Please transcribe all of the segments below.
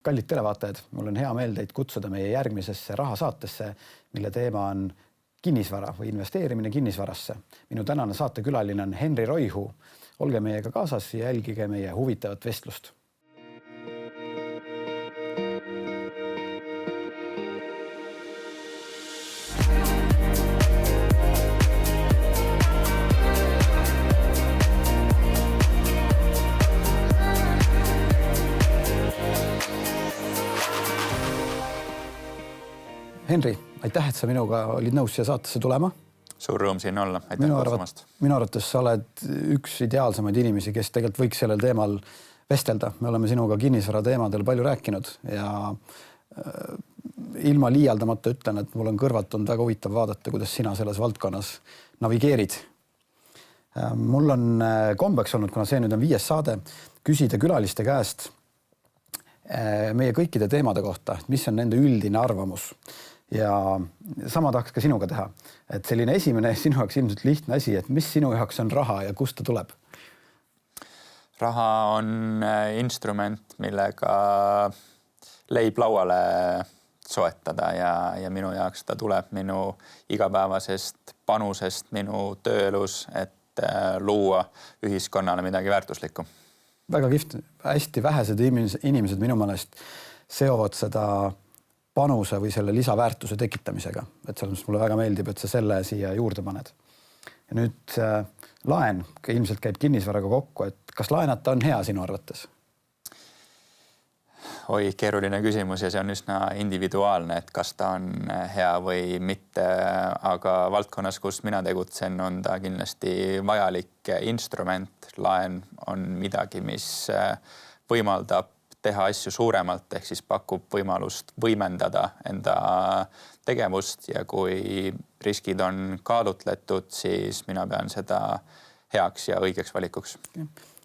Kallid televaatajad, mul on hea meel teid kutsuda meie järgmisesse rahasaatesse, mille teema on kinnisvara või investeerimine kinnisvarasse. Minu tänane saatekülaline on Henri Roihuu. Olge meiega kaasas ja jälgige meie huvitavat vestlust. Henri, aitäh, et sa minuga olid nõus siia saatesse tulema. Suur rõõm siin olla. Aitäh kutsumast. Minu arvates sa oled üks ideaalsemaid inimesi, kes tegelikult võiks sellel teemal vestelda. Me oleme sinuga kinnisvara teemadel palju rääkinud ja ilma liialdamata ütlen, et mul on kõrvalt olnud väga huvitav vaadata, kuidas sina selles valdkonnas navigeerid. Mul on kombeks olnud, kuna see nüüd on 5. saade, küsida külaliste käest meie kõikide teemade kohta, mis on nende üldine arvamus. Ja sama tahaks ka sinuga teha. Et selline esimene sinu jaoks ilmselt lihtne asi, et mis sinu jaoks on raha ja kust ta tuleb? Raha on instrument, millega leib lauale soetada ja minu jaoks ta tuleb minu igapäevasest panusest minu tööelus, et luua ühiskonnale midagi väärtuslikku. Väga kihvt. Hästi vähesed inimesed minu meelest seovad seda panuse või selle lisaväärtuse tekitamisega. Et selles mulle väga meeldib, et sa selle siia juurde paned. Ja nüüd laen ilmselt käib kinnisvaraga kokku, et kas laenata on hea sinu arvates? Oi, keeruline küsimus ja see on üsna individuaalne, et kas ta on hea või mitte, aga valdkonnas, kus mina tegutsen, on ta kindlasti vajalik instrument. Laen on midagi, mis võimaldab teha asju suuremalt, ehk siis pakub võimalust võimendada enda tegevust ja kui riskid on kaalutletud, siis mina pean seda heaks ja õigeks valikuks.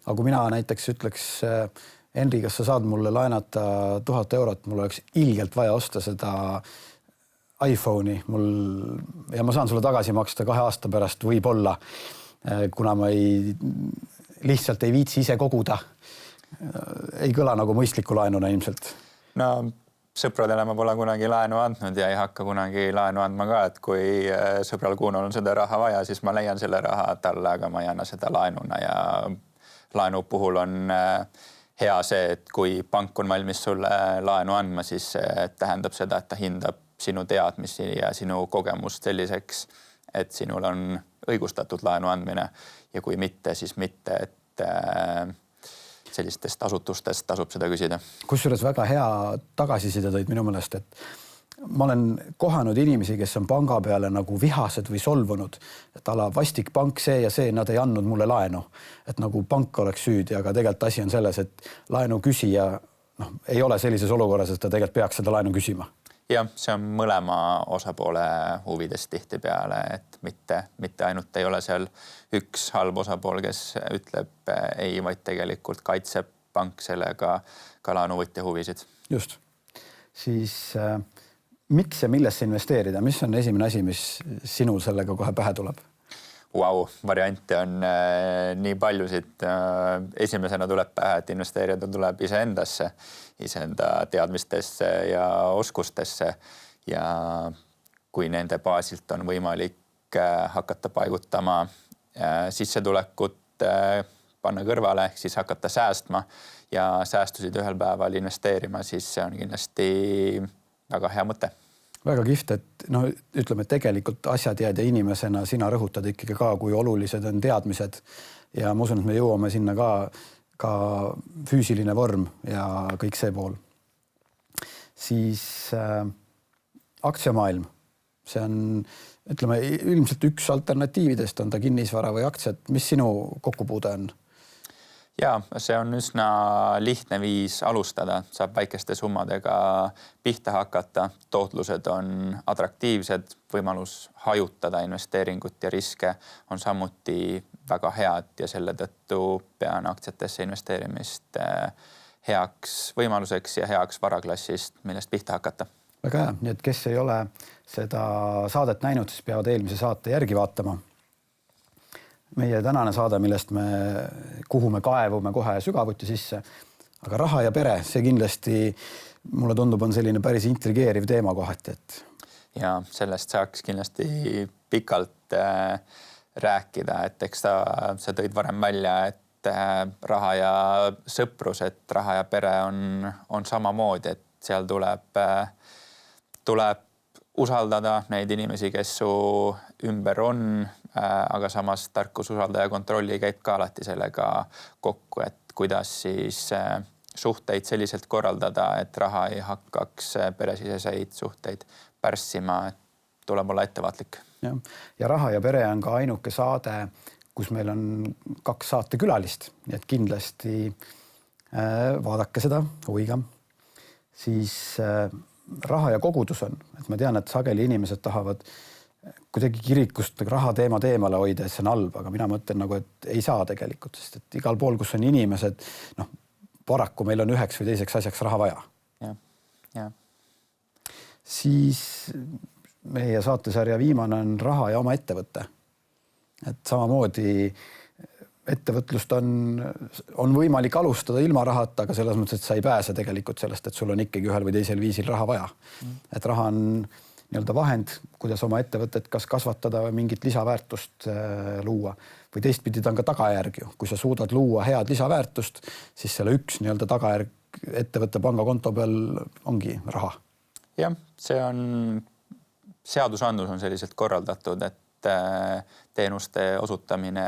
Aga kui mina näiteks ütleks, Henri, kas sa saad mulle laenata 1000 eurot, mul oleks ilgelt vaja osta seda iPhone'i ja ma saan sulle tagasi maksta 2 aasta pärast võib-olla, kuna ma lihtsalt ei viitsi ise koguda. Ei kõla nagu mõistliku laenuna ilmselt. No sõpradele ma pole kunagi laenu andnud ja ei hakka kunagi laenu andma ka, et kui sõbral Kuunol on seda raha vaja, siis ma leian selle raha talle, aga ma ei anna seda laenuna ja laenu puhul on hea see, et kui pank on valmis sulle laenu andma, siis tähendab seda, et ta hindab sinu teadmisi ja sinu kogemust selliseks, et sinul on õigustatud laenu andmine ja kui mitte, siis mitte, et sellistest asutustest tasub seda küsida. Kusjuures väga hea tagasiside tõid minu meelest, et ma olen kohanud inimesi, kes on panga peale nagu vihased või solvunud, et ala vastik pank see ja see, nad ei andnud mulle laenu. Et nagu pank oleks süüdi, aga tegelikult asi on selles, et laenu küsija ei ole sellises olukorras, et ta tegelikult peaks seda laenu küsima. Jah, see on mõlema osapoole huvides tihti peale, et mitte ainult ei ole seal üks halb osapool, kes ütleb ei, vaid tegelikult kaitseb pank sellega ka laenuvõtja huvisid. Just. Siis miks ja millesse investeerida? Mis on esimene asi, mis sinul sellega kohe pähe tuleb? Variante on nii paljusid. Esimesena tuleb pähe, et investeerida tuleb iseendasse, iseenda teadmistesse ja oskustesse ja kui nende baasilt on võimalik hakata paigutama sissetulekut, panna kõrvale, siis hakata säästma ja säästusid ühel päeval investeerima, siis see on kindlasti väga hea mõte. Väga kihvt, et ütleme, tegelikult asjatjääde inimesena sina rõhutad ikkagi ka, kui olulised on teadmised ja ma usun, et me jõuame sinna ka füüsiline vorm ja kõik see pool. Siis aktsiamaailm, see on, ütleme, ilmselt üks alternatiividest, on ta kinnisvara või aktsiad, mis sinu kokkupuude on? Ja, see on üsna lihtne viis alustada, saab väikeste summadega pihta hakata, tootlused on atraktiivsed, võimalus hajutada investeeringut ja riske on samuti väga head ja selle tõttu pean aktsiatesse investeerimist heaks võimaluseks ja heaks varaklassist, millest pihta hakata. Väga hea, nii et kes ei ole seda saadet näinud, siis peavad eelmise saate järgi vaatama. Meie tänane saade, millest kuhu me kaevume kohe sügavuti sisse, aga raha ja pere, see kindlasti mulle tundub, on selline päris intrigeeriv teema kohati, et. Ja sellest saaks kindlasti pikalt rääkida, et eks sa tõid varem välja, et raha ja sõprus, et raha ja pere on samamoodi, et seal tuleb usaldada neid inimesi, kes su ümber on, aga samas tarkus usaldada ja kontrolli käib ka alati sellega kokku, et kuidas siis suhteid selliselt korraldada, et raha ei hakkaks peresiseseid suhteid pärssima, et tuleb olla ettevaatlik. Ja raha ja pere on ka ainuke saade, kus meil on 2 saatekülalist, nii et kindlasti vaadake seda huviga. Siis raha ja kogudus on, et ma tean, et sageli inimesed tahavad kuidagi kirikust raha teema teemale hoida, et see on halb, aga mina mõtlen nagu, et ei saa tegelikult, sest et igal pool, kus on inimesed, paraku meil on üheks või teiseks asjaks raha vaja. Ja. Siis meie saatesarja viimane on raha ja oma ettevõte. Et samamoodi ettevõtlust on võimalik alustada ilma rahata, aga selles mõttes, et sa ei pääse tegelikult sellest, et sul on ikkagi ühel või teisel viisil raha vaja. Et raha on nii-öelda vahend, kuidas oma ettevõtet kas kasvatada või mingit lisaväärtust luua. Või teistpidi ta on ka tagajärg ju. Kui sa suudad luua head lisaväärtust, siis selle üks nii-öelda tagajärg ettevõtte pangakonto peal ongi raha. Jah, see on, seadusandlus on selliselt korraldatud, et teenuste osutamine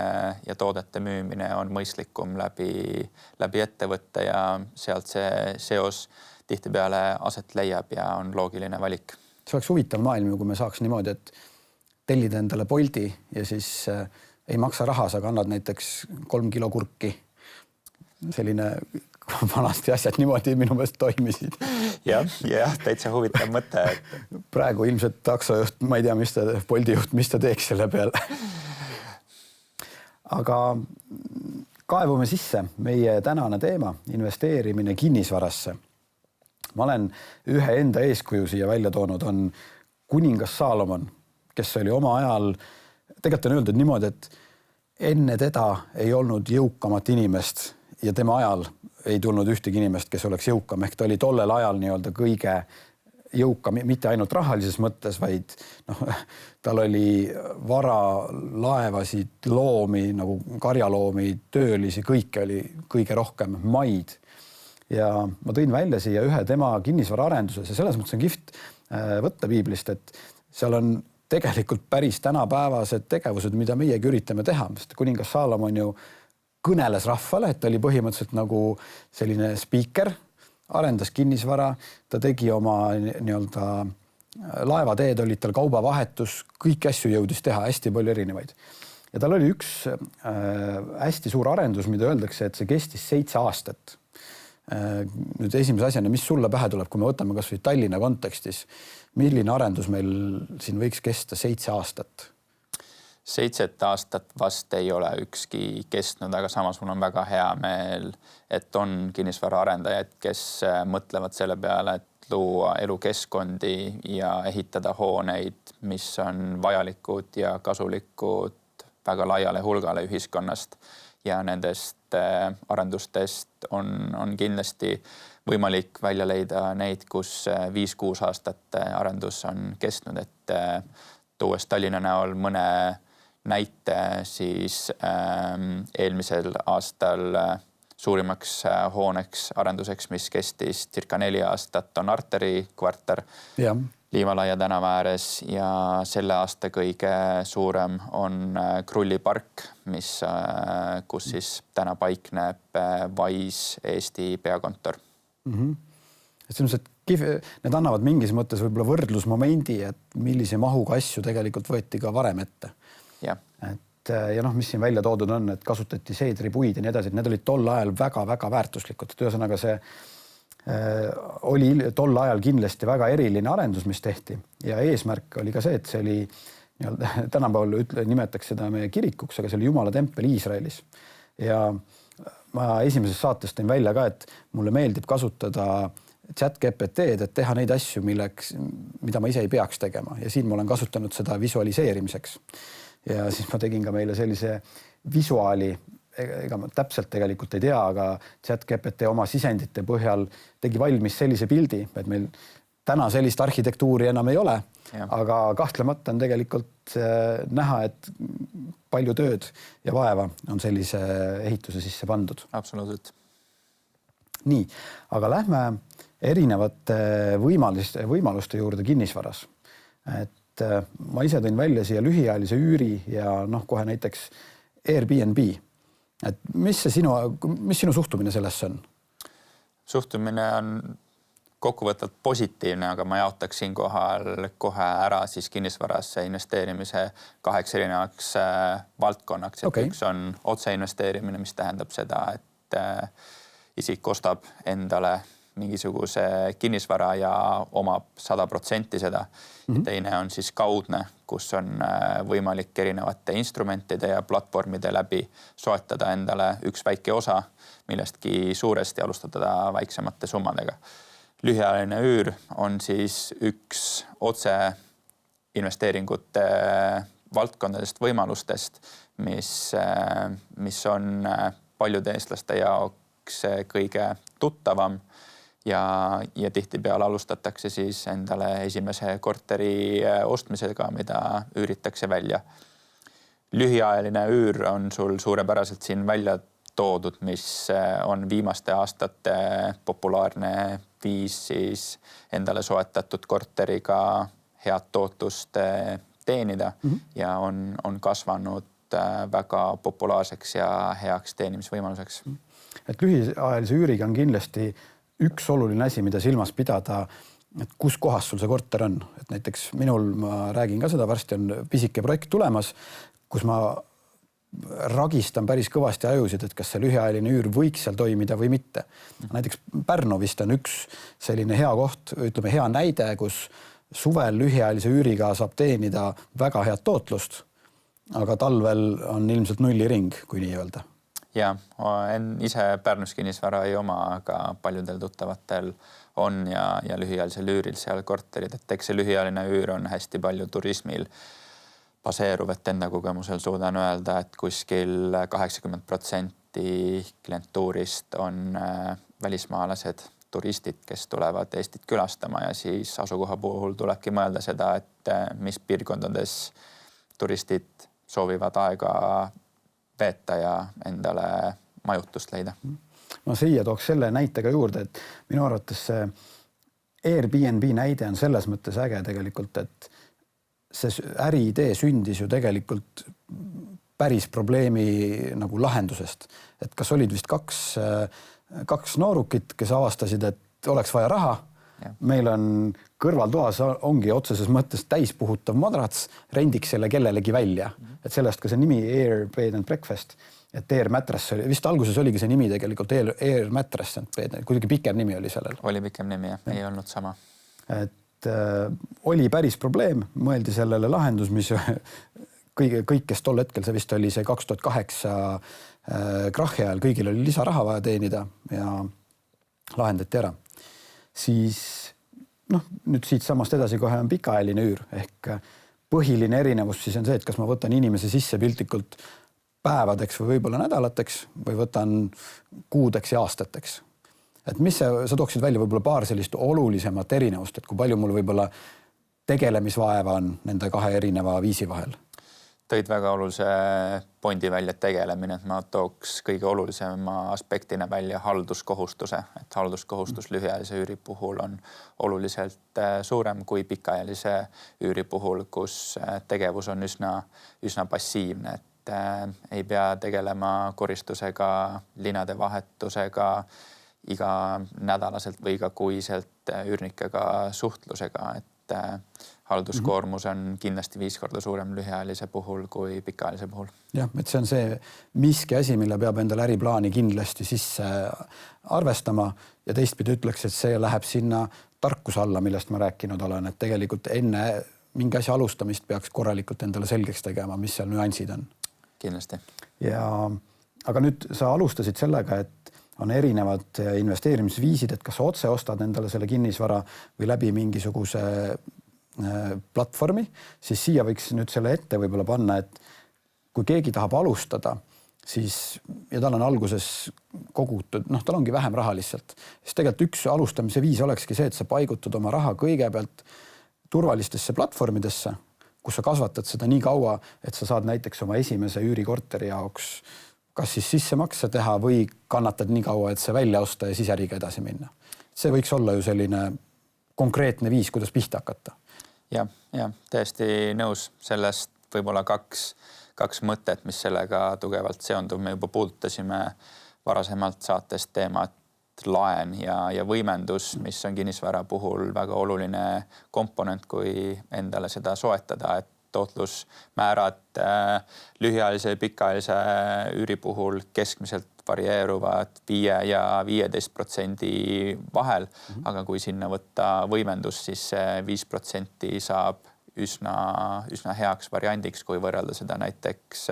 ja toodete müümine on mõistlikum läbi ettevõtte ja sealt see seos tihtipeale aset leiab ja on loogiline valik. See oleks huvitav maailm, kui me saaks niimoodi, et tellida endale Bolti ja siis ei maksa raha, sa kannad näiteks 3 kilo kurki. Selline vanasti asjad niimoodi minu meelest toimisid. Ja, täitsa huvitav mõte. Praegu ilmselt taksojuht, ma ei tea, Bolti juht, mis ta teeks selle peale. Aga kaevume sisse meie tänane teema, investeerimine kinnisvarasse. Ma olen ühe enda eeskuju siia välja toonud, on kuningas Saalomon, kes oli oma ajal, tegelikult on öeldud niimoodi, et enne teda ei olnud jõukamat inimest ja tema ajal ei tulnud ühtegi inimest, kes oleks jõukam, ehk ta oli tollel ajal nii-öelda kõige jõukam, mitte ainult rahalises mõttes, vaid tal oli vara, laevasid, loomi, nagu karjaloomi, töölisi, kõike oli kõige rohkem, maid. Ja ma tõin välja siia ühe tema kinnisvaraarenduse ja selles mõttes on kihvt võtta piiblist, et seal on tegelikult päris tänapäevased tegevused, mida meiegi üritame teha, sest kuningas Saalomon ju kõneles rahvale, et ta oli põhimõtteliselt nagu selline spiiker, arendas kinnisvara, ta tegi oma nii-öelda laevateed, olid tal kaubavahetus, kõiki asju jõudis teha, hästi palju erinevaid. Ja tal oli üks hästi suur arendus, mida öeldakse, et see kestis 7 aastat. Nüüd esimese asjana, mis sulle pähe tuleb, kui me võtame kas või Tallinna kontekstis, milline arendus meil siin võiks kesta 7 aastat? 7 aastat vast ei ole ükski kestnud, aga samas mul on väga hea meel, et on kinnisvara arendajad, kes mõtlevad selle peale, et luua elukeskkondi ja ehitada hooneid, mis on vajalikud ja kasulikud väga laiale hulgale ühiskonnast. Ja nendest arendustest on kindlasti võimalik välja leida neid, kus 5-6 aastat arendus on kestnud, et tuues Tallinna näol mõne näite, siis eelmisel aastal suurimaks hooneks arenduseks, mis kestis circa 4 aastat, on Arteri kvartar Liivalaia tänava ääres ja selle aasta kõige suurem on Krulli park, kus siis täna paikneb Wise Eesti peakontor. Need annavad mingis mõttes võib-olla võrdlusmomendi, et millise mahuga asju tegelikult võeti ka varem ette. Ja mis siin välja toodud on, et kasutati seedripuid ja nii edasi, et need olid tol ajal väga-väga väärtuslikud. Ühesõnaga see oli tol ajal kindlasti väga eriline arendus, mis tehti ja eesmärk oli ka see, et see oli tänapäeval nimetaks seda meie kirikuks, aga see oli Jumala tempel Iisraelis. Ja ma esimeses saates tõin välja ka, et mulle meeldib kasutada ChatGPT-d, et teha neid asju, mida ma ise ei peaks tegema ja siin ma olen kasutanud seda visualiseerimiseks. Ja siis ma tegin ka meile sellise visuaali, ega ma täpselt tegelikult ei tea, aga ChatGPT oma sisendite põhjal tegi valmis sellise pildi, et meil täna sellist arhitektuuri enam ei ole, aga kahtlemata on tegelikult näha, et palju tööd ja vaeva on sellise ehituse sisse pandud. Absoluutselt. Nii, aga lähme erinevate võimaluste juurde kinnisvaras. Et ma ise tõin välja siia lühiajalise üüri ja kohe näiteks Airbnb. Et mis sinu suhtumine sellesse on? Suhtumine on kokkuvõtvalt positiivne, aga ma jaotaks siin kohe ära siis kinnisvarasse investeerimise 2 erinevaks valdkonnaks. Okay. Üks on otseinvesteerimine, mis tähendab seda, et isik ostab endale mingisuguse kinnisvara ja omab 100% seda. Ja teine on siis kaudne, kus on võimalik erinevate instrumentide ja platvormide läbi soetada endale üks väike osa, millestki suuresti alustada väiksemate summadega. Lühiajaline üür on siis üks otse investeeringute valdkondadest võimalustest, mis on paljude eestlaste jaoks kõige tuttavam ja tihtipeale alustatakse siis endale esimese korteri ostmisega, mida üüritakse välja. Lühiajaline üür on sul suurepäraselt siin välja toodud, mis on viimaste aastate populaarne viis siis endale soetatud korteriga head tootlust teenida ja on kasvanud väga populaarseks ja heaks teenimisvõimaluseks. Et lühiajalise üüriga on kindlasti üks oluline asi, mida silmas pidada, et kus kohas sul see korter on. Et näiteks minul, ma räägin ka seda, varsti on pisike projekt tulemas, kus ma ragistan päris kõvasti ajusid, et kas see lühiajaline üür võiks seal toimida või mitte. Näiteks Pärnu vist on üks selline hea koht, ütleme hea näide, kus suvel lühiajalise üüriga saab teenida väga head tootlust, aga talvel on ilmselt nulliring, kui nii öelda. Ja, ise Pärnus kinnisvara ei oma, aga paljudel tuttavatel on ja lühiajalisel üüril seal korterid, et eks see lühiajaline üür on hästi palju turismil baseeruv, et enda kogemusel suudan öelda, et kuskil 80% klientuurist on välismaalased turistid, kes tulevad Eestit külastama ja siis asukoha puhul tulebki mõelda seda, et mis piirkondades turistid soovivad aega veeta ja endale majutust leida. Ma siia tooks selle näitega juurde, et minu arvates see Airbnb näide on selles mõttes äge tegelikult, et see äriidee sündis ju tegelikult päris probleemi nagu lahendusest. Et kas olid vist kaks noorukit, kes avastasid, et oleks vaja raha. Ja. Meil on kõrvaltoas ongi otseses mõttes täispuhutav madrats, rendiks selle kellelegi välja. Et sellest ka see nimi Air Bed and Breakfast, et Air Mattress oli, vist alguses oligi see nimi tegelikult Air Mattress, kuidagi pikem nimi oli sellel. Oli pikem nimi, ei olnud sama. Et oli päris probleem, mõeldi sellele lahendus, mis kõik, kes tol hetkel, see vist oli see 2008 krahhi ajal, kõigil oli lisaraha vaja teenida ja lahendati ära. Siis nüüd siit samast edasi kohe on pikaajaline üür ehk põhiline erinevus siis on see, et kas ma võtan inimese sisse piltlikult päevadeks või võib-olla nädalateks või võtan kuudeks ja aastateks. Et mis sa tooksid välja võib-olla paar sellist olulisemat erinevust, et kui palju mul võib-olla tegelemisvaeva on nende kahe erineva viisi vahel? Tõid väga olulise pointi välja tegelemine, et ma tooks kõige olulisema aspektina välja halduskohustuse, et halduskohustus lühiajalise üüri puhul on oluliselt suurem kui pikaajalise üüri puhul, kus tegevus on üsna passiivne, et ei pea tegelema koristusega, linade vahetusega, iga nädalaselt või iga kuiselt üürnikega suhtlusega, et halduskoormus on kindlasti 5 korda suurem lühiajalise puhul kui pikaajalise puhul. Jah, et see on see miski asi, mille peab endale äriplaani kindlasti sisse arvestama ja teistpidi ütleks, et see läheb sinna tarkuse alla, millest ma rääkinud olen, et tegelikult enne mingi asja alustamist peaks korralikult endale selgeks tegema, mis seal nüansid on. Kindlasti. Aga nüüd sa alustasid sellega, et on erinevad investeerimisviisid, et kas sa otse ostad endale selle kinnisvara või läbi mingisuguse platvormi, siis siia võiks nüüd selle ette võib-olla panna, et kui keegi tahab alustada, siis ja tal on alguses kogutud, tal ongi vähem raha lihtsalt. Siis tegelikult üks alustamise viis olekski see, et sa paigutad oma raha kõigepealt turvalistesse platvormidesse, kus sa kasvatad seda nii kaua, et sa saad näiteks oma esimese üürikorteri jaoks kas siis sissemakse teha või kannatad nii kaua, et see välja osta ja siis äriga edasi minna. See võiks olla ju selline konkreetne viis, kuidas pihta hakata. Ja, täiesti nõus. Sellest võib-olla kaks mõtet, mis sellega tugevalt seondub. Me juba puudutasime varasemalt saates teemat laen ja võimendus, mis on kinnisvara puhul väga oluline komponent, kui endale seda soetada, et tootlusmäärad lühiajalise ja pikaajalise üüri puhul keskmiselt varieeruvad 5 ja 15% vahel, aga kui sinna võtta võimendus, siis 5% saab üsna heaks variandiks, kui võrrelda seda näiteks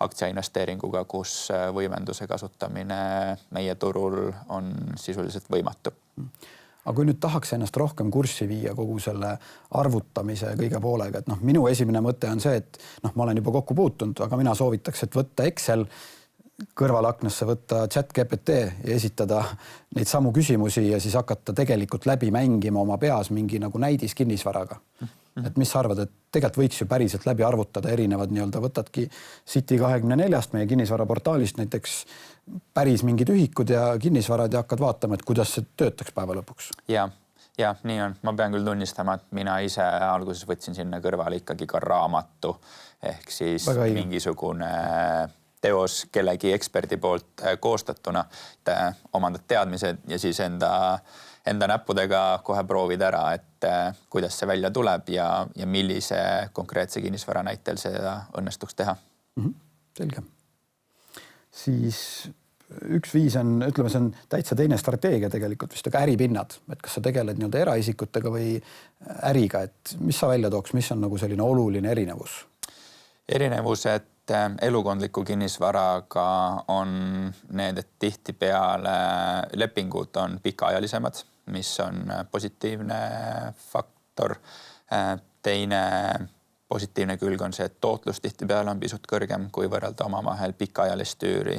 aktsiainvesteeringuga, kus võimenduse kasutamine meie turul on sisuliselt võimatu. Aga kui nüüd tahaks ennast rohkem kurssi viia kogu selle arvutamise kõige poolega, et minu esimene mõte on see, et ma olen juba kokku puutunud, aga mina soovitaks, et võtta Excel, kõrvalaknasse võtta ChatGPT ja esitada neid samu küsimusi ja siis hakata tegelikult läbi mängima oma peas mingi nagu näidis kinnisvaraga. Et mis sa arvad, et tegelikult võiks ju päriselt läbi arvutada erinevad võtadki City24 meie kinnisvaraportaalist näiteks päris mingid ühikud ja kinnisvarad ja hakkad vaatama, et kuidas see töötaks päeva lõpuks. Ja, nii on. Ma pean küll tunnistama, et mina ise alguses võtsin sinna kõrvale ikkagi ka raamatu ehk siis mingisugune teos kellegi eksperdi poolt koostatuna, et omandad teadmised ja siis enda näppudega kohe proovid ära, et kuidas see välja tuleb ja millise konkreetse kinnisvara näitel seda õnnestuks teha. Selge. Siis üks viis on, ütleme, see on täitsa teine strateegia tegelikult vist, aga äripinnad, et kas sa tegeled eraisikutega või äriga, et mis sa välja tooks, mis on nagu selline oluline erinevus? Erinevus, et elukondliku kinnisvaraga on need, et tihtipeale lepingud on pikaajalisemad, mis on positiivne faktor. Teine positiivne külg on see, et tootlus tihtipeale on pisut kõrgem, kui võrrelda omavahel pikaajalist üüri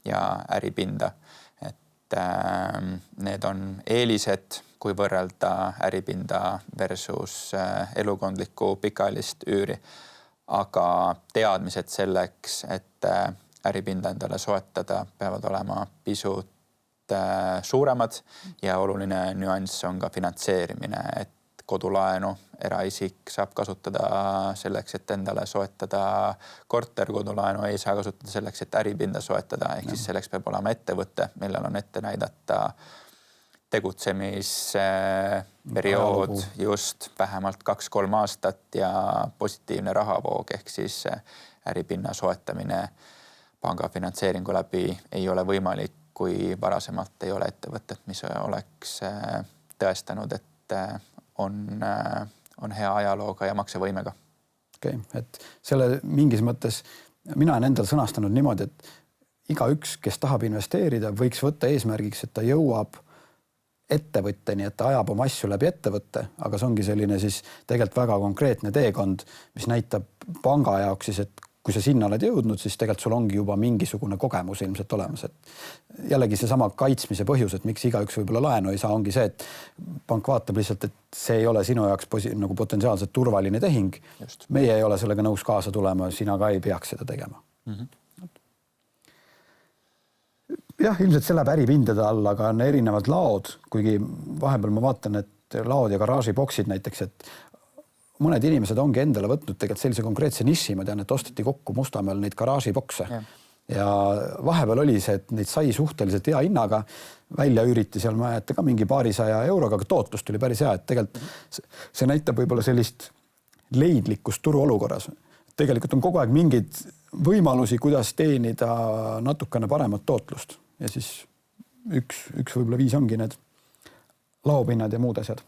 ja äripinda. Et need on eelised, kui võrrelda äripinda versus elukondliku pikaajalist üüri. Aga teadmised selleks, et äripinda endale soetada, peavad olema pisut suuremad ja oluline nüanss on ka finantseerimine, et kodulaenu eraisik saab kasutada selleks, et endale soetada korter, kodulaenu ei saa kasutada selleks, et äripinda soetada, ehk siis selleks peab olema ettevõte, millel on ette näidata tegutsemisperiood just vähemalt 2-3 aastat ja positiivne rahavoog, ehk siis äripinna soetamine panga finantseeringu läbi ei ole võimalik, kui varasemalt ei ole ettevõtet, mis oleks tõestanud, et on hea ajalooga ja maksevõimega. Okei, et selle mingis mõttes mina olen endal sõnastanud niimoodi, et igaüks, kes tahab investeerida, võiks võtta eesmärgiks, et ta jõuab ettevõtteni, et ta ajab oma asju läbi ettevõtte, aga see ongi selline siis tegelikult väga konkreetne teekond, mis näitab panga jaoks siis, et kui sa sinna oled jõudnud, siis tegelikult sul ongi juba mingisugune kogemus ilmselt olemas. Et jällegi seesama kaitsmise põhjus, et miks igaüks võib-olla laenu ei saa, ongi see, et pank vaatab lihtsalt, et see ei ole sinu jaoks nagu potentsiaalselt turvaline tehing. Just. Meie ei ole sellega nõus kaasa tulema, sina ka ei peaks seda tegema. Jah, ilmselt see läheb äripindade all, aga on erinevad laod, kuigi vahepeal ma vaatan, et laod ja garaažiboksid näiteks, et mõned inimesed ongi endale võtnud tegelikult sellise konkreetse niši, ma tean, et osteti kokku Mustamäel neid garaažibokse. Ja vahepeal oli see, et neid sai suhteliselt hea hinnaga, välja üüriti seal majate ka mingi paarisaja euroga, aga tootlus tuli päris hea, et tegelikult see näitab võib-olla sellist leidlikkust turu olukorras. Tegelikult on kogu aeg mingid võimalusi, kuidas teenida natukene paremat tootlust. Ja siis üks võib-olla viis ongi need laopinnad ja muud asjad.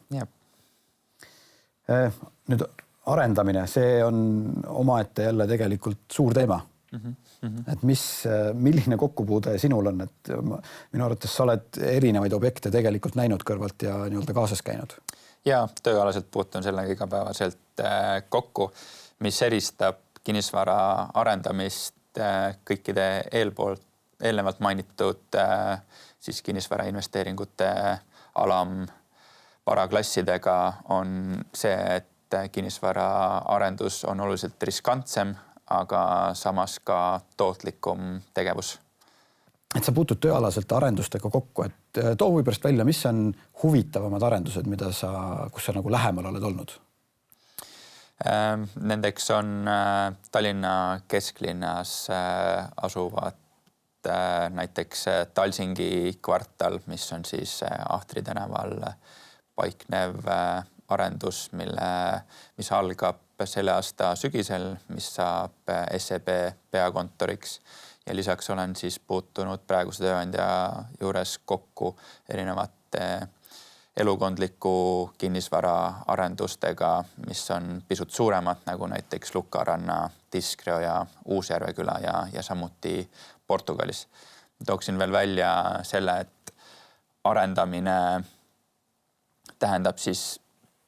Nüüd arendamine, see on omaette jälle tegelikult suur teema. Et milline kokkupuude sinul on, et minu arvates sa oled erinevaid objekte tegelikult näinud kõrvalt ja kaasas käinud. Ja tööalaselt puutun sellega igapäevaselt kokku, mis eristab kinnisvara arendamist kõikide eelnevalt mainitud siis kinnisvarainvesteeringute alamvaraklassidega on see, et kinnisvaraarendus on oluliselt riskantsem, aga samas ka tootlikum tegevus. Et sa puutud tööalaselt arendustega kokku, et too huvi pärast välja, mis on huvitavamad arendused, kus sa nagu lähemal oled olnud? Nendeks on Tallinna kesklinnas asuvad näiteks Talsingi kvartal, mis on siis Ahtri tänaval paiknev arendus, mis algab selle aasta sügisel, mis saab SEB peakontoriks ja lisaks olen siis puutunud praeguse tööandja juures kokku erinevate elukondliku kinnisvara arendustega, mis on pisut suuremad, nagu näiteks Lukaranna, Tiskreo ja Uusjärve küla ja samuti Portugalis. Tooksin veel välja selle, et arendamine tähendab siis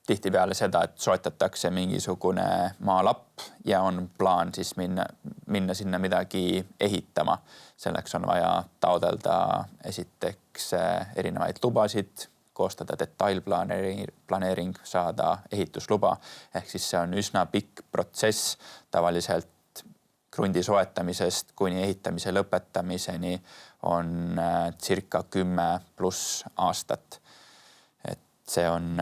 tihtipeale seda, et soetatakse mingisugune maalapp ja on plaan siis minna sinna midagi ehitama. Selleks on vaja taodelda esiteks erinevaid lubasid, koostada detailplaneering, saada ehitusluba. Ehk siis see on üsna pikk protsess, tavaliselt krundi soetamisest kuni ehitamise lõpetamiseni on circa 10+ aastat. Et see on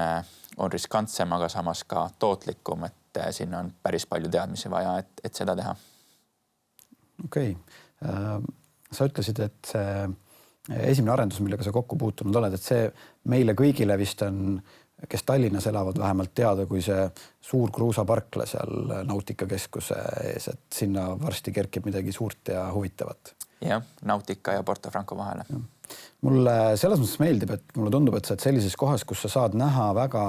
riskantsem, aga samas ka tootlikum, et sinna on päris palju teadmisi vaja, et seda teha. Okei. Sa ütlesid, et see esimene arendus, millega sa kokku puutunud oled, et see meile kõigile vist on, kes Tallinnas elavad, vähemalt teada, kui see suur kruusaparkla seal Nautica keskuse ees, et sinna varsti kerkib midagi suurt ja huvitavat. Jah, Nautica ja Porto Franco vahele. Mulle selles mõttes meeldib, et mulle tundub, et sa oled sellises kohas, kus sa saad näha väga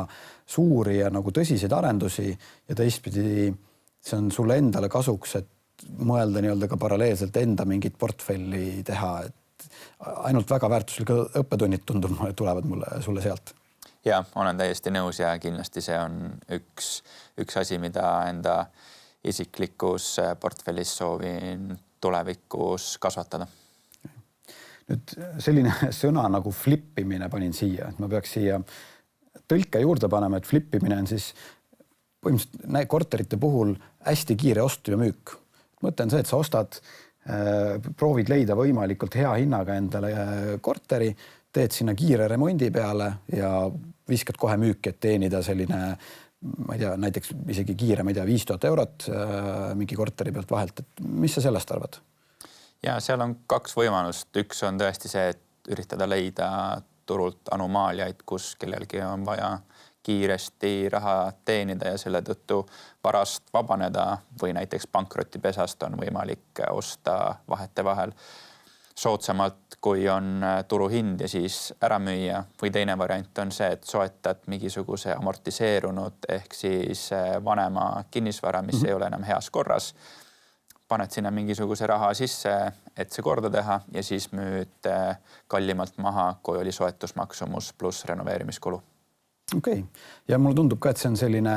suuri ja nagu tõsiseid arendusi ja teistpidi see on sulle endale kasuks, et mõelda nii-öelda ka paralleelselt enda mingit portfelli teha, et ainult väga väärtuslikud õppetunnid tulevad sulle sealt. Ja, olen täiesti nõus ja kindlasti see on üks asi, mida enda isiklikus portfellis soovin tulevikus kasvatada. Nüüd selline sõna nagu flippimine panin siia, et ma peaks siia tõlke juurde panema, et flippimine on siis põhimõtteliselt korterite puhul hästi kiire ostu ja müük. Mõte on see, et sa ostad, proovid leida võimalikult hea hinnaga endale korteri, teed sinna kiire remondi peale ja viskad kohe müüki, et teenida selline, ma ei tea, näiteks isegi kiire, 5000 eurot mingi korteri pealt vahelt. Et mis sa sellest arvad? Ja seal on kaks võimalust. Üks on tõesti see, et üritada leida turult anomaaliaid, kus kellelgi on vaja kiiresti raha teenida ja selle tõttu varast vabaneda või näiteks pankrotipesast on võimalik osta vahete vahel soodsamalt, kui on turuhind ja siis ära müüa. Või teine variant on see, et soetad mingisuguse amortiseerunud ehk siis vanema kinnisvara, mis ei ole enam heas korras. Paned sinna mingisuguse raha sisse, et see korda teha ja siis müüd kallimalt maha, kui oli soetusmaksumus pluss renoveerimiskulu. Okei. Ja mulle tundub ka, et see on selline,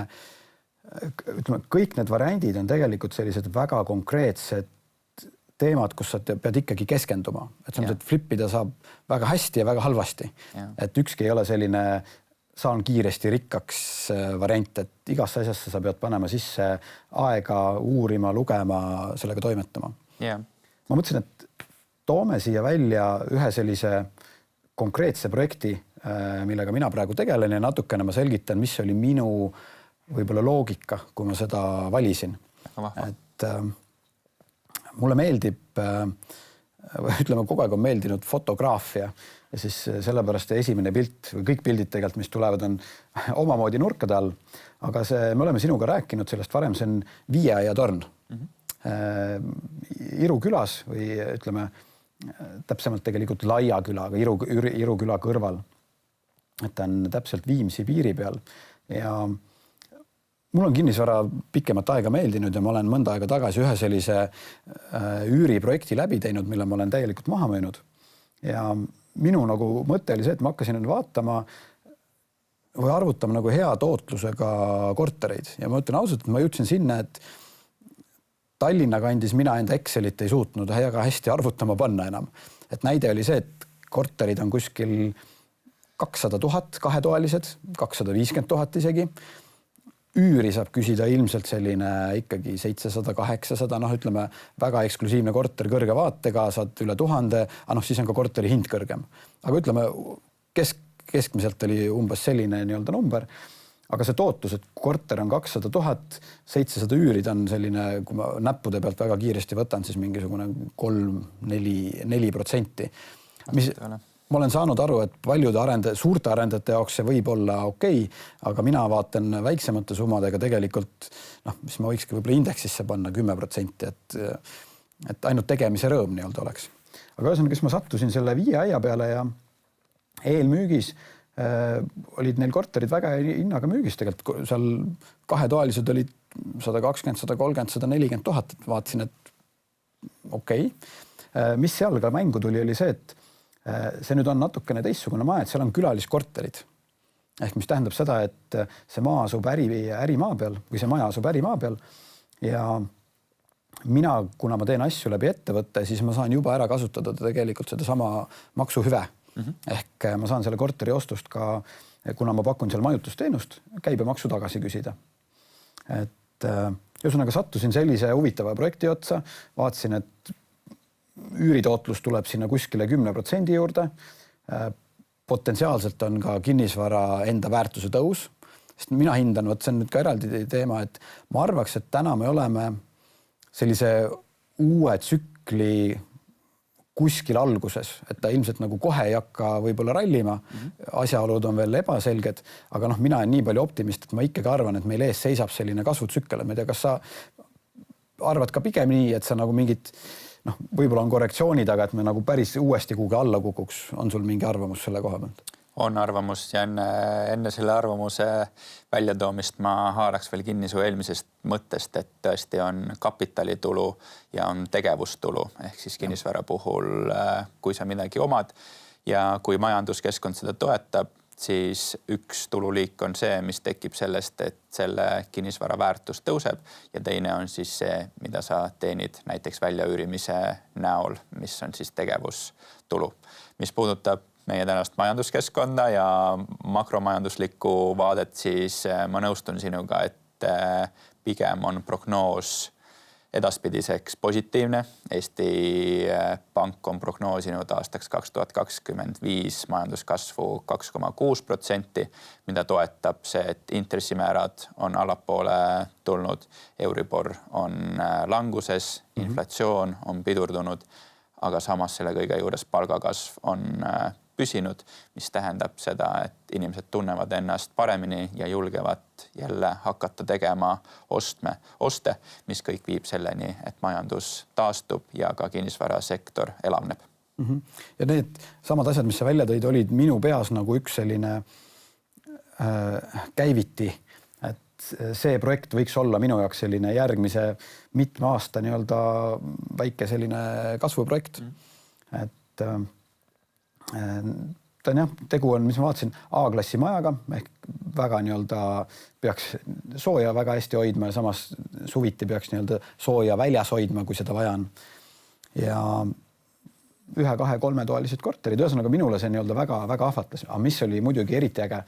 ütleme, kõik need variandid on tegelikult sellised väga konkreetsed teemad, kus sa pead ikkagi keskenduma. Et see on, et flippida saab väga hästi ja väga halvasti. Ja. Et ükski ei ole selline saan kiiresti rikkaks variant, et igasse asjasse sa pead panema sisse aega, uurima, lugema, sellega toimetama. Yeah. Ma mõtlesin, et toome siia välja ühe sellise konkreetse projekti, millega mina praegu tegelen ja natukene ma selgitan, mis oli minu võib-olla loogika, kui ma seda valisin. Et mulle meeldib, ütleme, kogu aeg on meeldinud fotograafia ja siis sellepärast esimene pilt või kõik pildid tegelikult, mis tulevad, on omamoodi nurkade all. Aga me oleme sinuga rääkinud sellest varem, see on Viieaia torn. Iru külas või ütleme täpsemalt tegelikult Laia küla, aga Iru küla kõrval. Et ta on täpselt Viimsi piiri peal ja mul on kinnisvara pikemat aega meeldinud ja ma olen mõnda aega tagasi ühe sellise üüriprojekti läbi teinud, mille ma olen täielikult maha müünud. Ja minu nagu mõte oli see, et ma hakkasin vaatama või arvutama nagu hea tootlusega kortereid ja ma ütlen ausalt, et ma jõudsin sinna, et Tallinna kandis mina enda Excelit ei suutnud väga hästi arvutama panna enam. Et näide oli see, et korterid on kuskil 200 000 kahetoalised, 250 000 isegi. Üüri saab küsida ilmselt selline ikkagi 700-800, ütleme väga eksklusiivne korter kõrge vaatega, saad üle 1000, siis on ka korteri hind kõrgem. Aga ütleme, keskmiselt oli umbes selline nii-öelda number. Aga see tootlus, et korter on 200 000, 700 üürid on selline, kui ma näppude pealt väga kiiresti võtan, siis mingisugune 3-4%. Ma olen saanud aru, et paljude suurte arendajate jaoks see võib olla okei, aga mina vaatan väiksemate summadega tegelikult, mis ma võikski võib-olla indeksisse panna 10%, et ainult tegemise rõõm nii-öelda oleks. Aga ühesõnaga, kes ma sattusin selle 5 aia peale ja eelmüügis olid neil korterid väga hinnaga müügis tegelikult. Seal kahetoalised olid 120, 130, 140 000, et vaatasin, et okei. Mis seal ka mängu tuli, oli see, et see nüüd on natukene teistsugune maja, et seal on külaliskorterid. Ehk mis tähendab seda, et see maa asub ärimaa peal või see maja asub ärimaa peal ja mina, kuna ma teen asju läbi ettevõtte, siis ma saan juba ära kasutada tegelikult seda sama maksuhüve. Ehk ma saan selle korteri ostust ka, kuna ma pakun seal majutusteenust, käibemaksu tagasi küsida. Et ühesõnaga sattusin sellise huvitava projekti otsa, vaatasin, et üüritootlus tuleb sinna kuskile 10% juurde. Potentsiaalselt on ka kinnisvara enda väärtuse tõus. Sest mina hindan, see on nüüd ka eraldi teema, et ma arvaks, et täna me oleme sellise uue tsükli kuskil alguses, et ta ilmselt nagu kohe ei hakka võib-olla rallima. Asjaolud on veel ebaselged, aga mina olen nii palju optimist, et ma ikkagi arvan, et meil ees seisab selline kasvutsükkel. Ma ei tea, kas sa arvad ka pigem nii, et sa nagu mingid võib-olla on korrektsioonid, aga et me nagu päris uuesti kuhugi alla kukuks. On sul mingi arvamus selle koha pealt? On arvamus ja enne selle arvamuse väljatoomist ma haaraks veel kinni su eelmisest mõttest, et tõesti on kapitalitulu ja on tegevustulu ehk siis kinnisvara puhul, kui sa midagi omad ja kui majanduskeskkond seda toetab, siis üks tululiik on see, mis tekib sellest, et selle kinnisvara väärtus tõuseb ja teine on siis see, mida sa teenid näiteks väljaüürimise näol, mis on siis tegevustulu. Mis puudutab meie tänast majanduskeskkonda ja makromajanduslikku vaadet, siis ma nõustun sinuga, et pigem on prognoos edaspidiseks positiivne. Eesti Pank on prognoosinud aastaks 2025 majanduskasvu 2,6%, mida toetab see, et intressimäärad on allapoole tulnud, Euribor on languses, inflatsioon on pidurdunud, aga samas selle kõige juures palgakasv on püsinud, mis tähendab seda, et inimesed tunnevad ennast paremini ja julgevad jälle hakata tegema oste, mis kõik viib selleni, et majandus taastub ja ka kinnisvarasektor elavneb. Ja need samad asjad, mis sa välja tõid, olid minu peas nagu üks selline käiviti, et see projekt võiks olla minu jaoks selline järgmise mitme aasta nii-öelda väike selline kasvuprojekt. Et ta on tegu on, mis ma vaatasin, A-klassi majaga, ehk väga nii-öelda peaks sooja väga hästi hoidma ja samas suviti peaks nii-öelda sooja väljas hoidma, kui seda vaja on. Ja 1, 2, 3 toalised korterid, ühesõnaga minule see nii-öelda väga ahvatles. Aga mis oli muidugi eriti äge,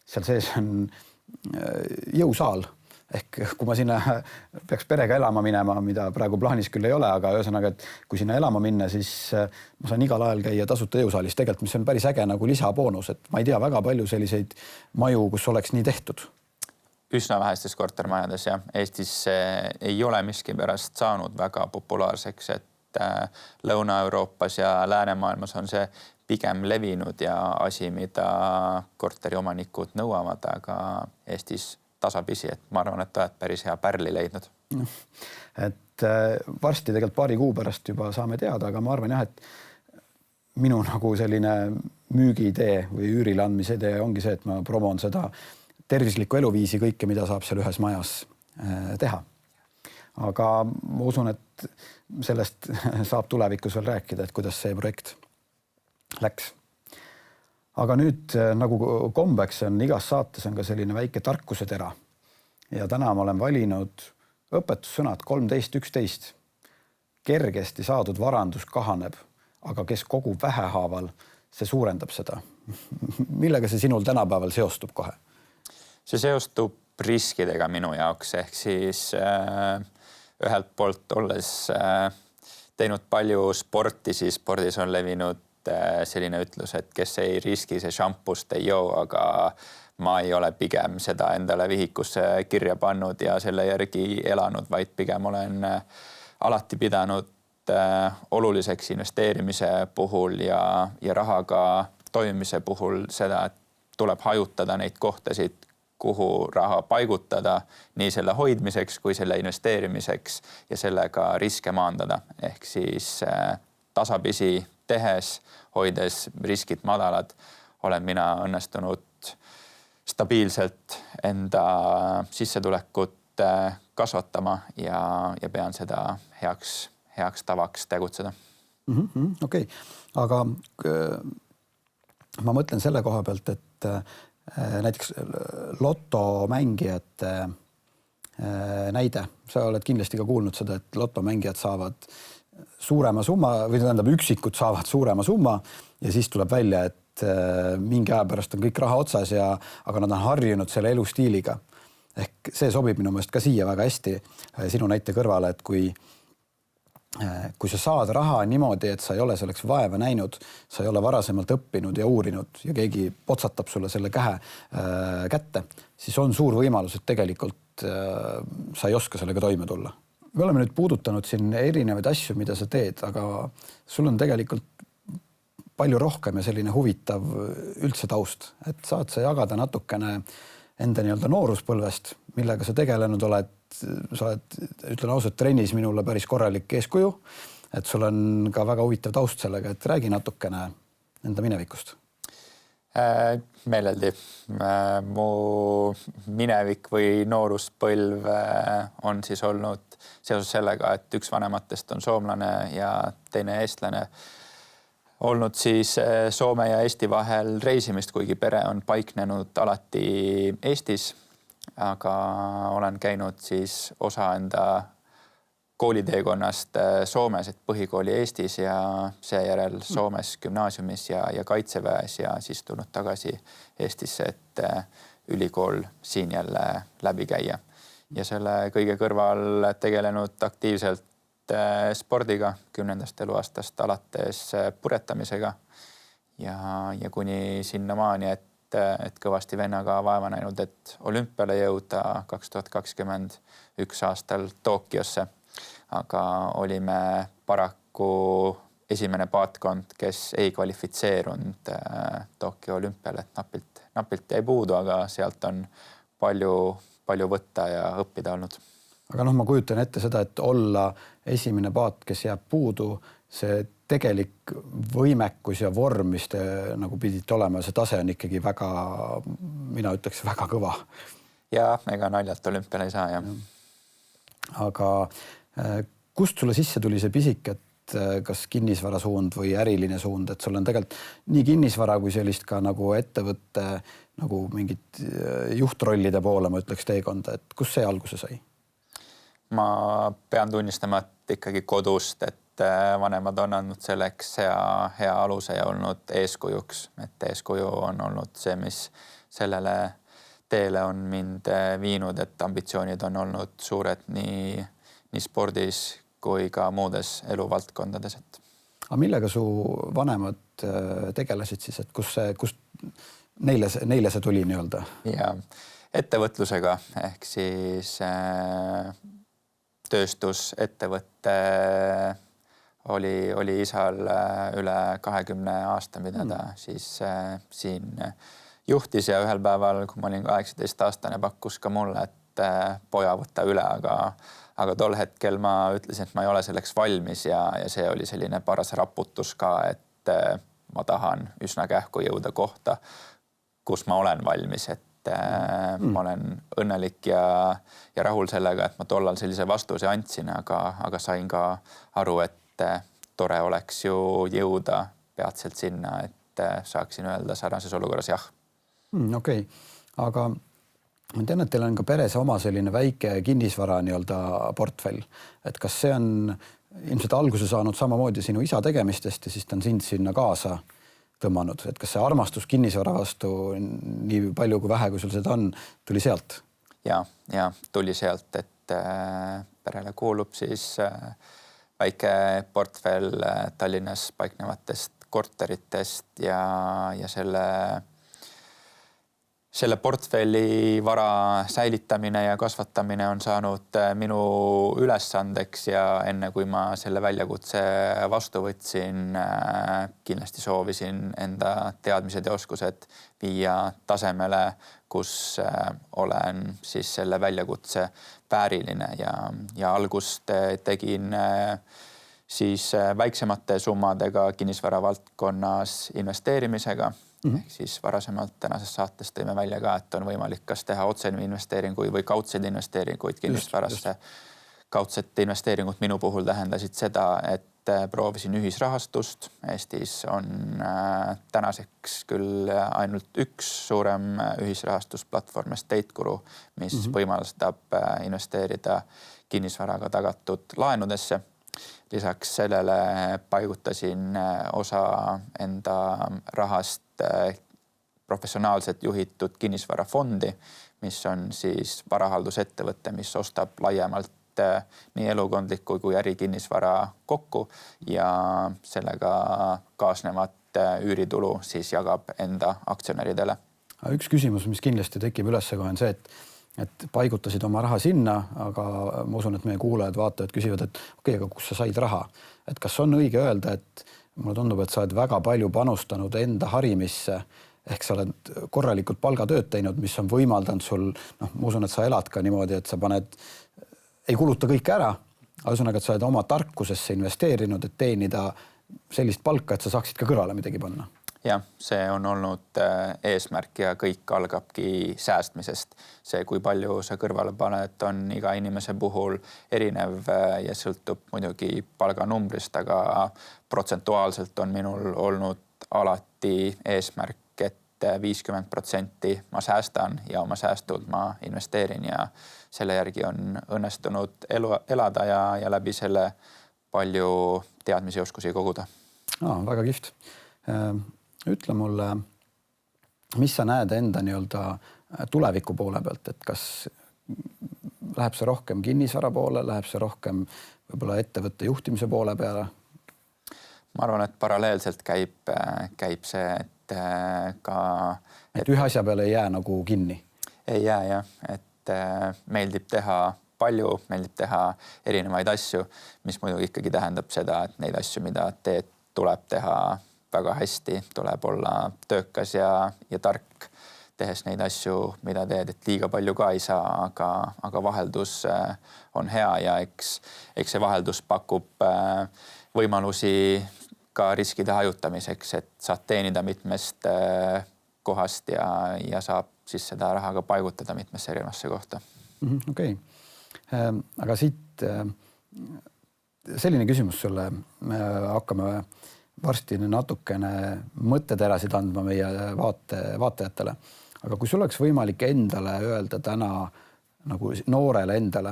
seal sees on jõusaal. Ehk kui ma sinna peaks perega elama minema, mida praegu plaanis küll ei ole, aga ühesõnaga, et kui sinna elama minna, siis ma saan igal ajal käia tasuta jõusaalis tegelikult, mis on päris äge nagu lisaboonus, et ma ei tea väga palju selliseid maju, kus oleks nii tehtud. Üsna vähestes kortermajades ja Eestis ei ole miski pärast saanud väga populaarseks, et Lõuna-Euroopas ja Läänemaailmas on see pigem levinud ja asi, mida korteriomanikud nõuavad, aga Eestis tasapisi, et ma arvan, et oled päris hea pärli leidnud. Et varsti tegelikult paari kuu pärast juba saame teada, aga ma arvan jah, et minu nagu selline müügiidee või üürile andmise idee ongi see, et ma promon seda tervislikku eluviisi kõike, mida saab seal ühes majas teha. Aga ma usun, et sellest saab tulevikus veel rääkida, et kuidas see projekt läks. Aga nüüd nagu kombeks on igas saates on ka selline väike tarkuse tera. Ja täna ma olen valinud õpetussõnad 13-11. Kergesti saadud varandus kahaneb, aga kes kogub vähehaaval, see suurendab seda. Millega see sinul tänapäeval seostub kohe? See seostub riskidega minu jaoks, ehk siis ühelt poolt olles teinud palju sporti, siis spordis on levinud selline ütlus, et kes ei riski, see šampust ei joo, aga ma ei ole pigem seda endale vihikusse kirja pannud ja selle järgi elanud, vaid pigem olen alati pidanud oluliseks investeerimise puhul ja rahaga toimimise puhul seda, et tuleb hajutada neid kohtasid, kuhu raha paigutada, nii selle hoidmiseks kui selle investeerimiseks ja sellega riske maandada. Ehk siis tasapisi tehes, hoides riskid madalad, olen mina õnnestunud stabiilselt enda sissetulekut kasvatama ja pean seda heaks tavaks tegutseda. Okei. Aga ma mõtlen selle koha pealt, et näiteks lotomängijate näide. Sa oled kindlasti ka kuulnud seda, et lotomängijad saavad suurema summa või tähendab üksikud saavad suurema summa ja siis tuleb välja, et mingi aja pärast on kõik raha otsas aga nad on harjunud selle elustiiliga. Ehk see sobib minu meelest ka siia väga hästi sinu näite kõrvale, et kui sa saad raha niimoodi, et sa ei ole selleks vaeva näinud, sa ei ole varasemalt õppinud ja uurinud ja keegi potsatab sulle selle kätte, siis on suur võimalus, et tegelikult sa ei oska sellega toime tulla. Me oleme nüüd puudutanud siin erinevaid asju, mida sa teed, aga sul on tegelikult palju rohkem ja selline huvitav üldse taust, et saad sa jagada natukene enda nii-öelda nooruspõlvest, millega sa tegelenud oled. Sa oled, ütlen ausalt, trennis minule päris korralik eeskuju, et sul on ka väga huvitav taust sellega, et räägi natukene enda minevikust. Meeleldi. Mu minevik või nooruspõlv on siis olnud seoses sellega, et üks vanematest on soomlane ja teine eestlane. Olnud siis Soome ja Eesti vahel reisimist, kuigi pere on paiknenud alati Eestis, aga olen käinud siis osa enda kooliteekonnast Soomes, et põhikooli Eestis ja seejärel Soomes gümnaasiumis ja kaitseväes ja siis tulnud tagasi Eestisse, et ülikool siin jälle läbi käia. Ja selle kõige kõrval tegelenud aktiivselt spordiga 10. eluaastast alates puretamisega ja kuni sinnamaani, et kõvasti vennaga vaeva näinud, et olümpiale jõuda 2021 aastal Tokyosse. Aga olime paraku esimene paatkond, kes ei kvalifitseerunud Tokyo olümpiale, et napilt jäi puudu, aga sealt on palju võtta ja õppida olnud. Aga ma kujutan ette seda, et olla esimene paat, kes jääb puudu, see tegelik võimekus ja vorm, mis te nagu pidite olema, see tase on ikkagi väga, mina ütleks, väga kõva. Ja ega naljalt olümpiale ei saa, jah. Aga kust sulle sisse tuli see pisik, et kas kinnisvara suund või äriline suund, et sul on tegelikult nii kinnisvara kui sellist ka nagu ettevõtte nagu mingit juhtrollide poole, ma ütleks teekonda, et kus see alguse sai? Ma pean tunnistama, et ikkagi kodust, et vanemad on andnud selleks hea aluse ja olnud eeskujuks, et eeskuju on olnud see, mis sellele teele on mind viinud, et ambitsioonid on olnud suured nii spordis kui ka muudes eluvaldkondades. Aga millega su vanemad tegelesid siis, et kust neile see tuli nii-öelda? Ja ettevõtlusega ehk siis tööstusettevõtte oli isal üle 20 aasta, mida ta siis siin juhtis ja ühel päeval, kui ma olin 18-aastane, pakkus ka mulle, et poja võtta üle, aga tol hetkel ma ütlesin, et ma ei ole selleks valmis ja see oli selline paras raputus ka, et ma tahan üsna kähku jõuda kohta, kus ma olen valmis, et ma olen õnnelik ja rahul sellega, et ma tollal sellise vastuse andsin, aga sain ka aru, et tore oleks ju jõuda peatselt sinna, et saaksin öelda sarnases olukorras jah. Okei. Aga ma tean, et teil on ka peres oma selline väike kinnisvara nii-öelda portfell, et kas see on ilmselt alguse saanud samamoodi sinu isa tegemistest ja siis ta on sind sinna kaasa tõmmanud, et kas see armastus kinnisvara vastu nii palju kui vähe, kui sul seda on, tuli sealt? Ja tuli sealt, et perele kuulub siis väike portfell Tallinnas paiknevatest korteritest ja selle portfelli vara säilitamine ja kasvatamine on saanud minu ülesandeks ja enne kui ma selle väljakutse vastu võtsin, kindlasti soovisin enda teadmised ja oskused viia tasemele, kus olen siis selle väljakutse vääriline ja algust tegin siis väiksemate summadega kinnisvara valdkonnas investeerimisega. Ehk siis varasemalt tänases saates tõime välja ka, et on võimalik kas teha otsene investeeringuid või kaudseid investeeringuid kinnisvarasse. Kaudset investeeringut minu puhul tähendasid seda, et proovisin ühisrahastust. Eestis on tänaseks küll ainult üks suurem ühisrahastusplatvorm Estate Guru, mis võimaldab investeerida kinnisvaraga tagatud laenudesse. Lisaks sellele paigutasin osa enda rahast professionaalselt juhitud kinnisvarafondi, mis on siis varahaldusettevõte, mis ostab laiemalt nii elukondlikku kui ärikinnisvara kokku ja sellega kaasnevat üüritulu siis jagab enda aktsionäridele. Üks küsimus, mis kindlasti tekib üles, on see, et paigutasid oma raha sinna, aga ma usun, et meie kuulajad, vaatajad küsivad, et okei, aga kus sa said raha? Et kas on õige öelda, et mulle tundub, et sa oled väga palju panustanud enda harimisse, ehk sa oled korralikult palgatööd teinud, mis on võimaldanud sul, ma usun, et sa elad ka niimoodi, et sa ei kuluta kõike ära, aga ühesõnaga, et sa oled oma tarkusesse investeerinud, et teenida sellist palka, et sa saaksid ka kõrvale midagi panna. Jah, see on olnud eesmärk ja kõik algabki säästmisest. See, kui palju sa kõrvale paned, on iga inimese puhul erinev ja sõltub muidugi palganumbrist, aga protsentuaalselt on minul olnud alati eesmärk, et 50% ma säästan ja oma säästud ma investeerin ja selle järgi on õnnestunud elada ja läbi selle palju teadmisi ja oskusi koguda. Väga kihvt. Ütle mulle, mis sa näed enda nii-öelda tuleviku poole pealt, et kas läheb see rohkem kinnisvara poole, läheb see rohkem võib-olla ettevõtte juhtimise poole peale? Ma arvan, et paralleelselt käib see, et ühe asja peale ei jää nagu kinni? Ei jää jah, et meeldib teha palju, meeldib teha erinevaid asju, mis muidugi ikkagi tähendab seda, et neid asju, mida teed, tuleb teha väga hästi, tuleb olla töökas ja tark, tehes neid asju, mida teed, et liiga palju ka ei saa, aga vaheldus on hea ja eks see vaheldus pakub võimalusi ka riskide hajutamiseks, et saad teenida mitmest kohast ja saab siis seda raha ka paigutada mitmesse erinevasse kohta. Okei. Aga siit selline küsimus sulle, me hakkame varsti natukene mõtteterasid andma meie vaatajatele. Aga kui sul oleks võimalik endale öelda täna nagu noorele endale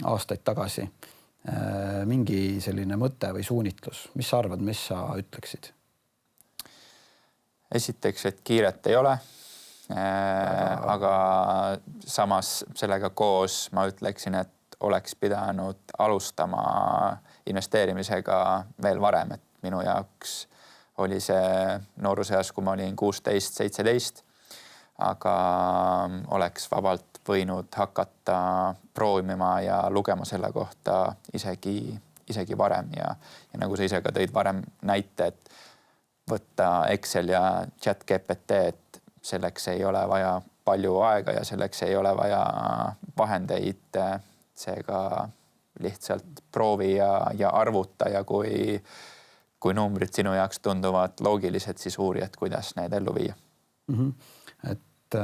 aastaid tagasi mingi selline mõte või suunitlus, mis sa arvad, mis sa ütleksid? Esiteks, et kiiret ei ole, aga samas sellega koos ma ütleksin, et oleks pidanud alustama investeerimisega veel varem, et minu jaoks oli see nooruseas, kui ma olin 16-17, aga oleks vabalt võinud hakata proovima ja lugema selle kohta isegi varem ja nagu sa ise ka tõid varem näite, et võtta Excel ja ChatGPT, et selleks ei ole vaja palju aega ja selleks ei ole vaja vahendeid, seega lihtsalt proovi ja arvuta ja kui numbrid sinu jaoks tunduvad loogilised, siis uuri, et kuidas need ellu viia. Et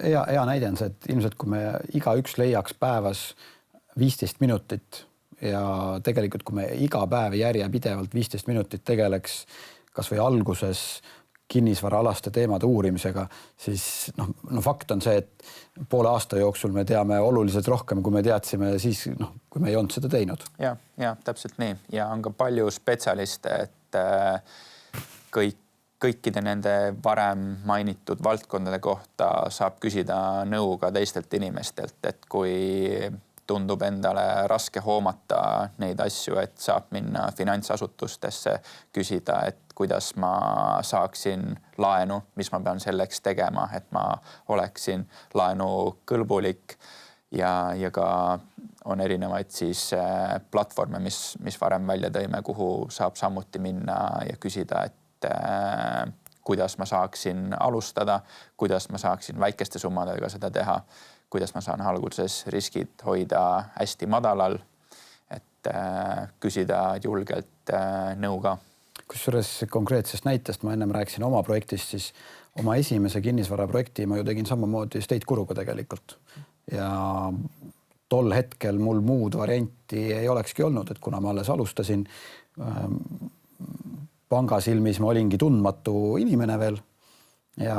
hea näide on see, et ilmselt kui me igaüks leiaks päevas 15 minutit ja tegelikult kui me iga päev järjepidevalt 15 minutit tegeleks kas või alguses kinnisvaraalaste teemade uurimisega, siis fakt on see, et poole aasta jooksul me teame oluliselt rohkem, kui me teadsime siis, kui me ei olnud seda teinud. Ja täpselt nii. Ja on ka palju spetsialiste, et kõikide nende varem mainitud valdkondade kohta saab küsida nõu ka teistelt inimestelt, et kui tundub endale raske hoomata neid asju, et saab minna finantsasutustesse, küsida, et kuidas ma saaksin laenu, mis ma pean selleks tegema, et ma oleksin laenu kõlbulik ja ka on erinevaid siis platvorme, mis varem välja tõime, kuhu saab samuti minna ja küsida, et kuidas ma saaksin alustada, kuidas ma saaksin väikeste summadega seda teha, kuidas ma saan alguses riskid hoida hästi madalal, et küsida julgelt nõu ka. Kusjuures konkreetsest näitest ma ennem rääkisin oma projektist, siis oma esimese kinnisvaraprojekti ma ju tegin samamoodi Estate Guruga tegelikult. Ja tol hetkel mul muud varianti ei olekski olnud, et kuna ma alles alustasin, panga silmis ma olingi tundmatu inimene veel ja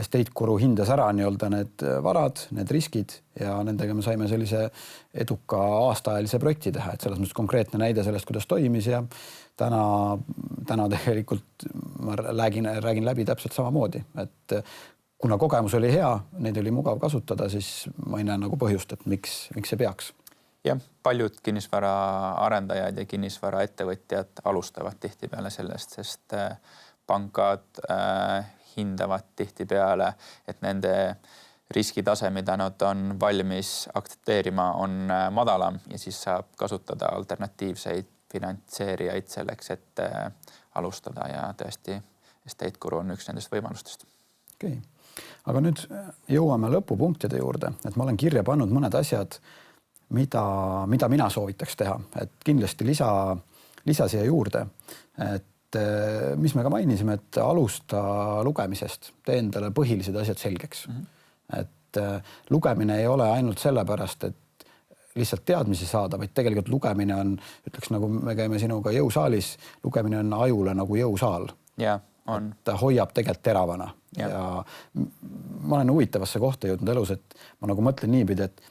Estate Guru hindas ära nii-öelda need varad, need riskid ja nendega me saime sellise eduka aastaajalise projekti teha, et selles mõttes konkreetne näide sellest, kuidas toimis ja täna tegelikult ma räägin läbi täpselt samamoodi, et kuna kogemus oli hea, neid oli mugav kasutada, siis ma ei näe nagu põhjust, et miks see peaks. Ja paljud kinnisvaraarendajad ja kinnisvaraettevõtjad alustavad tihtipeale sellest, sest pangad hindavad tihtipeale, et nende riskitase, mida nad on valmis aktsepteerima, on madalam ja siis saab kasutada alternatiivseid finantseerijaid selleks, et alustada ja tõesti Estate Guru on üks nendest võimalustest. Okay. Aga nüüd jõuame lõpupunktide juurde, et ma olen kirja pannud mõned asjad, mida mina soovitaks teha, et kindlasti lisa siia juurde, et mis me ka mainisime, et alusta lugemisest, tee endale põhilised asjad selgeks. Et lugemine ei ole ainult sellepärast, et lihtsalt teadmisi saada, vaid tegelikult lugemine on, ütleks nagu me käime sinuga jõusaalis, lugemine on ajule nagu jõusaal. Ja, on. Ta hoiab tegelikult teravana ja ma olen huvitavasse kohta jõudnud elus, et ma nagu mõtlen niipidi, et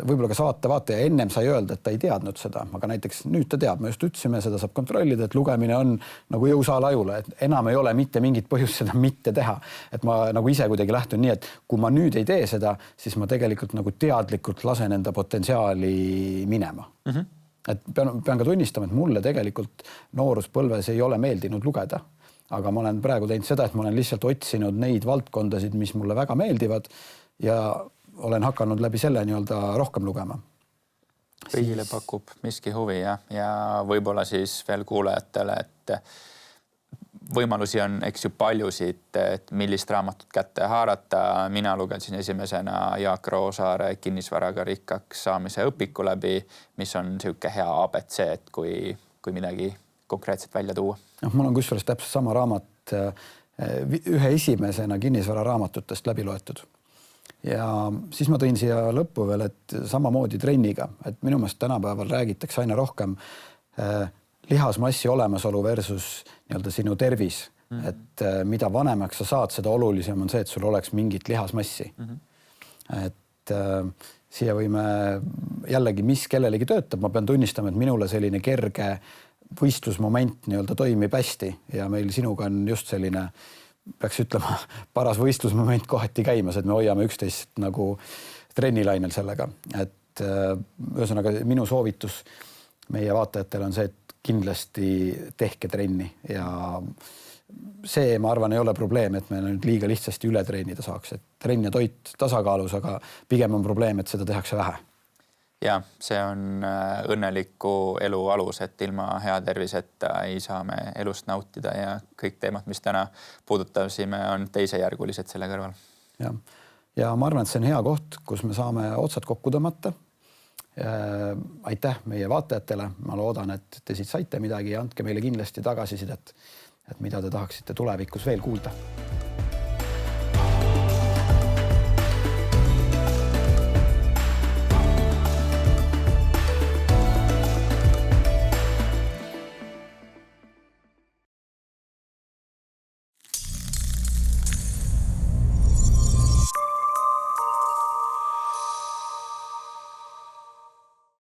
võib-olla ka vaataja ennem sai öelda, et ta ei teadnud seda, aga näiteks nüüd ta teab, me just ütlesime, seda saab kontrollida, et lugemine on nagu jõusaal ajule, et enam ei ole mitte mingit põhjust seda mitte teha. Et ma nagu ise kuidagi lähtun nii, et kui ma nüüd ei tee seda, siis ma tegelikult nagu teadlikult lasen enda potentsiaali minema. Et pean ka tunnistama, et mulle tegelikult nooruspõlves ei ole meeldinud lugeda, aga ma olen praegu teinud seda, et ma olen lihtsalt otsinud neid valdkondasid, mis mulle väga meeldivad ja olen hakanud läbi selle nii-öelda rohkem lugema. Kõigile pakub miski huvi ja võib-olla siis veel kuulajatele, et võimalusi on, eks ju paljusid, et millist raamatut kätte haarata. Mina lugesin esimesena Jaak Roosaare kinnisvaraga rikkaks saamise õpiku läbi, mis on niisugune hea ABC, et kui midagi konkreetselt välja tuua. Mul on kusjuures täpselt sama raamat ühe esimesena kinnisvara raamatutest läbi loetud. Ja siis ma tõin siia lõppu veel, et samamoodi trenniga, et minu meelest tänapäeval räägitakse aina rohkem lihasmassi olemasolu versus nii-öelda sinu tervis. Et mida vanemaks sa saad, seda olulisem on see, et sul oleks mingit lihasmassi. Et siia võime jällegi, mis kellelegi töötab, ma pean tunnistama, et minule selline kerge võistlusmoment nii-öelda toimib hästi ja meil sinuga on just selline peaks ütlema, paras võistlusmoment kohati käimas, et me hoiame üksteist nagu trennilainel sellega. Et ühesõnaga minu soovitus meie vaatajatele on see, et kindlasti tehke trenni ja see, ma arvan, ei ole probleem, et me nüüd liiga lihtsasti üle treenida saaks. Et trenn ja toit tasakaalus, aga pigem on probleem, et seda tehakse vähe. Ja see on õnneliku elu alus, et ilma hea terviseta ei saa me elust nautida ja kõik teemad, mis täna puudutasime, on teisejärgulised selle kõrval. Ja ma arvan, et see on hea koht, kus me saame otsad kokku tõmmata. Aitäh meie vaatajatele. Ma loodan, et te siit saite midagi ja andke meile kindlasti tagasisidet, et mida te tahaksite tulevikus veel kuulda.